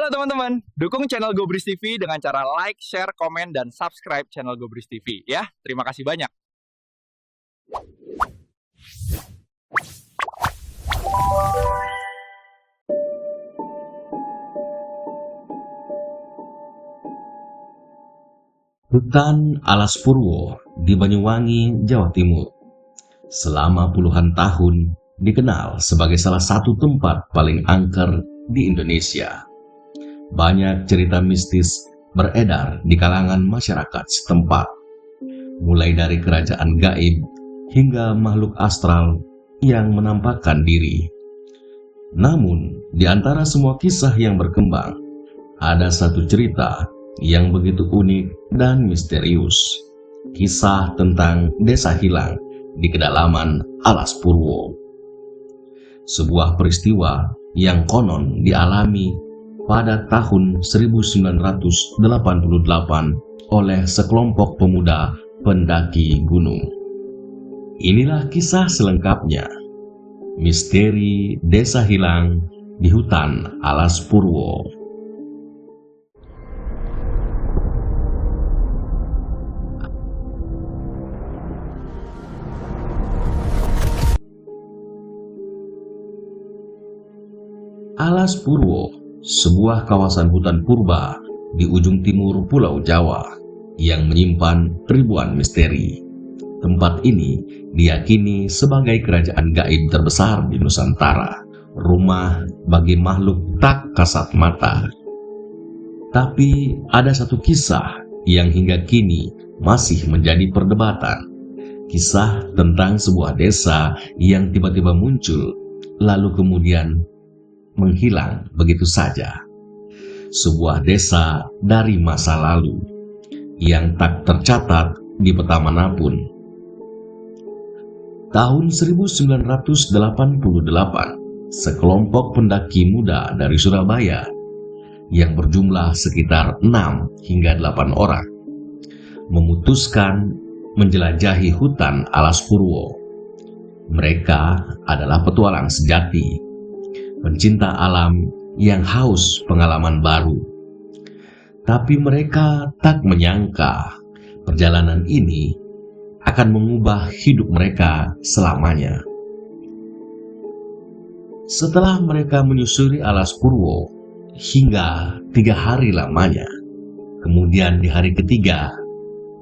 Halo teman-teman, dukung channel Gobris TV dengan cara like, share, komen, dan subscribe channel Gobris TV ya. Terima kasih banyak. Hutan Alas Purwo di Banyuwangi, Jawa Timur, selama puluhan tahun dikenal sebagai salah satu tempat paling angker di Indonesia. Banyak cerita mistis beredar di kalangan masyarakat setempat, mulai dari kerajaan gaib hingga makhluk astral yang menampakkan diri. Namun, di antara semua kisah yang berkembang, ada satu cerita yang begitu unik dan misterius. Kisah tentang desa hilang di kedalaman Alas Purwo. Sebuah peristiwa yang konon dialami pada tahun 1988 oleh sekelompok pemuda pendaki gunung. Inilah kisah selengkapnya. Misteri desa hilang di hutan Alas Purwo. Alas Purwo, sebuah kawasan hutan purba di ujung timur Pulau Jawa yang menyimpan ribuan misteri. Tempat ini diyakini sebagai kerajaan gaib terbesar di Nusantara, rumah bagi makhluk tak kasat mata. Tapi ada satu kisah yang hingga kini masih menjadi perdebatan. Kisah tentang sebuah desa yang tiba-tiba muncul, lalu kemudian menghilang begitu saja. Sebuah desa dari masa lalu yang tak tercatat di peta manapun. Tahun 1988, sekelompok pendaki muda dari Surabaya yang berjumlah sekitar 6 hingga 8 orang memutuskan menjelajahi hutan Alas Purwo. Mereka adalah petualang sejati, pencinta alam yang haus pengalaman baru. Tapi mereka tak menyangka perjalanan ini akan mengubah hidup mereka selamanya. Setelah mereka menyusuri Alas Purwo hingga 3 hari lamanya, kemudian di hari ketiga,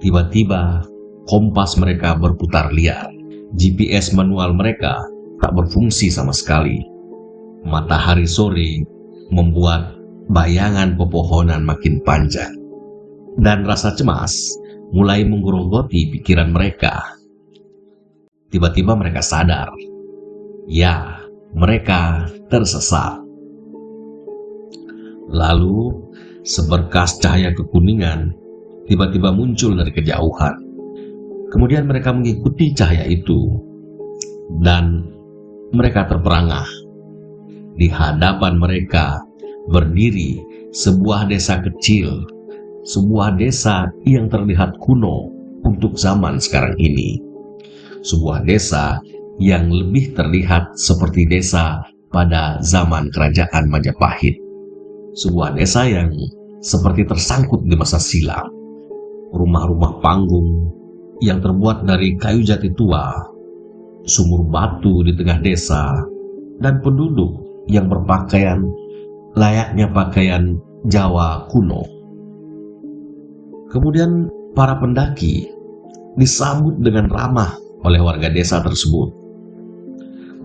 tiba-tiba kompas mereka berputar liar. GPS manual mereka tak berfungsi sama sekali. Matahari sore membuat bayangan pepohonan makin panjang, dan rasa cemas mulai menggerogoti pikiran mereka. Tiba-tiba mereka sadar, ya, mereka tersesat. Lalu, seberkas cahaya kekuningan tiba-tiba muncul dari kejauhan. Kemudian mereka mengikuti cahaya itu, dan mereka terperangah. Di hadapan mereka berdiri sebuah desa kecil, sebuah desa yang terlihat kuno untuk zaman sekarang ini. Sebuah desa yang lebih terlihat seperti desa pada zaman kerajaan Majapahit. Sebuah desa yang seperti tersangkut di masa silam. Rumah-rumah panggung yang terbuat dari kayu jati tua, sumur batu di tengah desa, dan penduduk yang berpakaian layaknya pakaian Jawa kuno. Kemudian para pendaki disambut dengan ramah oleh warga desa tersebut.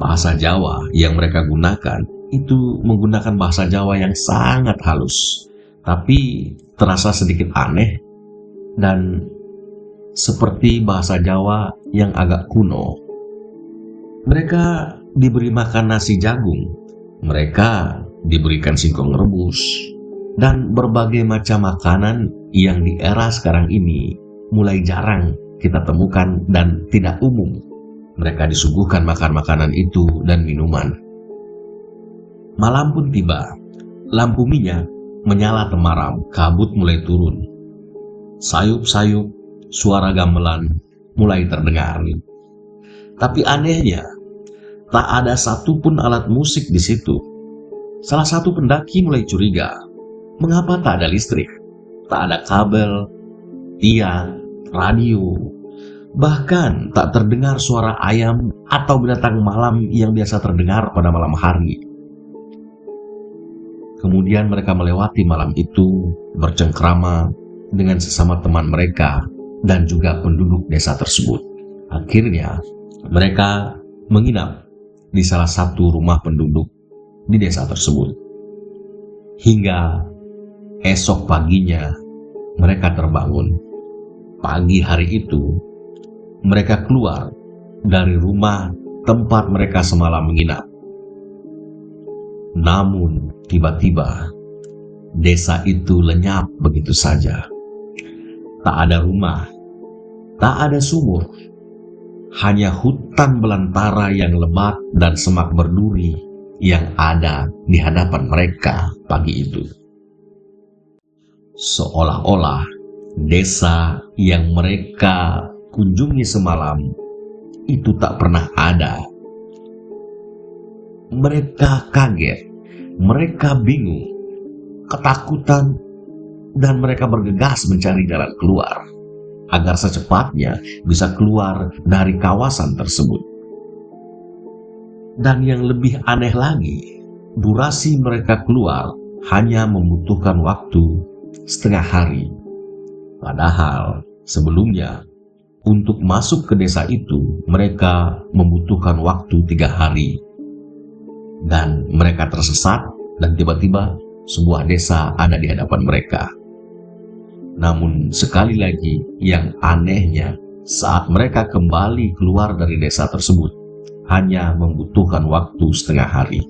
Bahasa Jawa yang mereka gunakan itu menggunakan bahasa Jawa yang sangat halus, tapi terasa sedikit aneh dan seperti bahasa Jawa yang agak kuno. Mereka diberi makan nasi jagung, mereka diberikan singkong rebus, dan berbagai macam makanan yang di era sekarang ini mulai jarang kita temukan dan tidak umum. Mereka disuguhkan makan makanan itu dan minuman. Malam pun tiba, lampu minyak menyala temaram, kabut mulai turun. Sayup-sayup, suara gamelan mulai terdengar. Tapi anehnya, tak ada satupun alat musik di situ. Salah satu pendaki mulai curiga. Mengapa tak ada listrik? Tak ada kabel, tiang, radio, bahkan tak terdengar suara ayam atau binatang malam yang biasa terdengar pada malam hari. Kemudian mereka melewati malam itu bercengkrama dengan sesama teman mereka dan juga penduduk desa tersebut. Akhirnya mereka menginap di salah satu rumah penduduk di desa tersebut. Hingga esok paginya mereka terbangun. Pagi hari itu mereka keluar dari rumah tempat mereka semalam menginap. Namun tiba-tiba desa itu lenyap begitu saja. Tak ada rumah, tak ada sumur, hanya hutan belantara yang lebat dan semak berduri yang ada di hadapan mereka pagi itu. Seolah-olah desa yang mereka kunjungi semalam itu tak pernah ada. Mereka kaget, mereka bingung, ketakutan, dan mereka bergegas mencari jalan keluar agar secepatnya bisa keluar dari kawasan tersebut. Dan yang lebih aneh lagi, durasi mereka keluar hanya membutuhkan waktu setengah hari. Padahal sebelumnya untuk masuk ke desa itu mereka membutuhkan waktu 3 hari. Dan mereka tersesat dan tiba-tiba sebuah desa ada di hadapan mereka. Namun sekali lagi yang anehnya saat mereka kembali keluar dari desa tersebut hanya membutuhkan waktu setengah hari.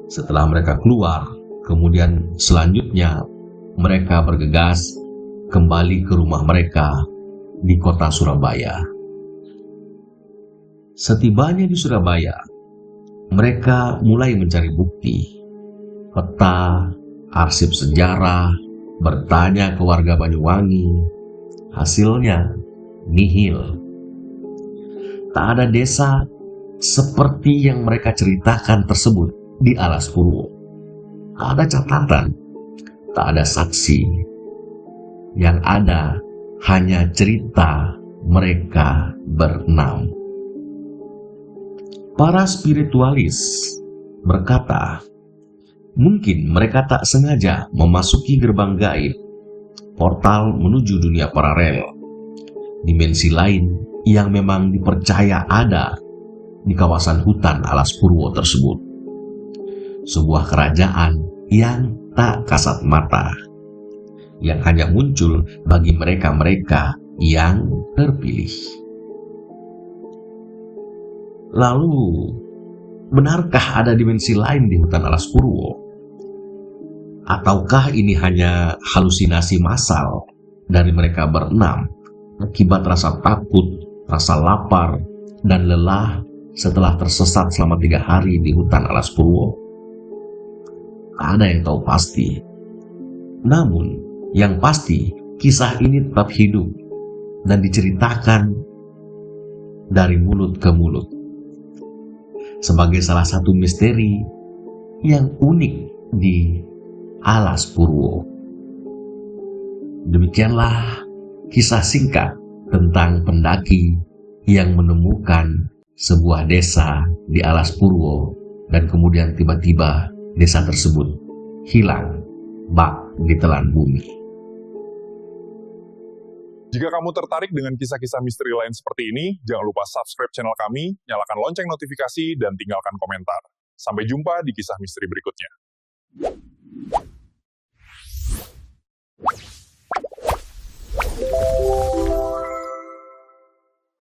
Setelah mereka keluar, kemudian selanjutnya mereka bergegas kembali ke rumah mereka di kota Surabaya. Setibanya di Surabaya, mereka mulai mencari bukti, peta, arsip sejarah, bertanya ke warga Banyuwangi. Hasilnya nihil. Tak ada desa seperti yang mereka ceritakan tersebut di Alas Purwo. Tak ada catatan, tak ada saksi. Yang ada hanya cerita mereka berenam. Para spiritualis berkata, mungkin mereka tak sengaja memasuki gerbang gaib, portal menuju dunia paralel, dimensi lain yang memang dipercaya ada di kawasan hutan Alas Purwo tersebut. Sebuah kerajaan yang tak kasat mata, yang hanya muncul bagi mereka-mereka yang terpilih. Lalu, benarkah ada dimensi lain di hutan Alas Purwo? Ataukah ini hanya halusinasi massal dari mereka berenam akibat rasa takut, rasa lapar, dan lelah setelah tersesat selama 3 hari di hutan Alas Purwo? Tak ada yang tahu pasti. Namun, yang pasti kisah ini tetap hidup dan diceritakan dari mulut ke mulut sebagai salah satu misteri yang unik di Alas Purwo. Demikianlah kisah singkat tentang pendaki yang menemukan sebuah desa di Alas Purwo dan kemudian tiba-tiba desa tersebut hilang bak ditelan bumi. Jika kamu tertarik dengan kisah-kisah misteri lain seperti ini, jangan lupa subscribe channel kami, nyalakan lonceng notifikasi, dan tinggalkan komentar. Sampai jumpa di kisah misteri berikutnya.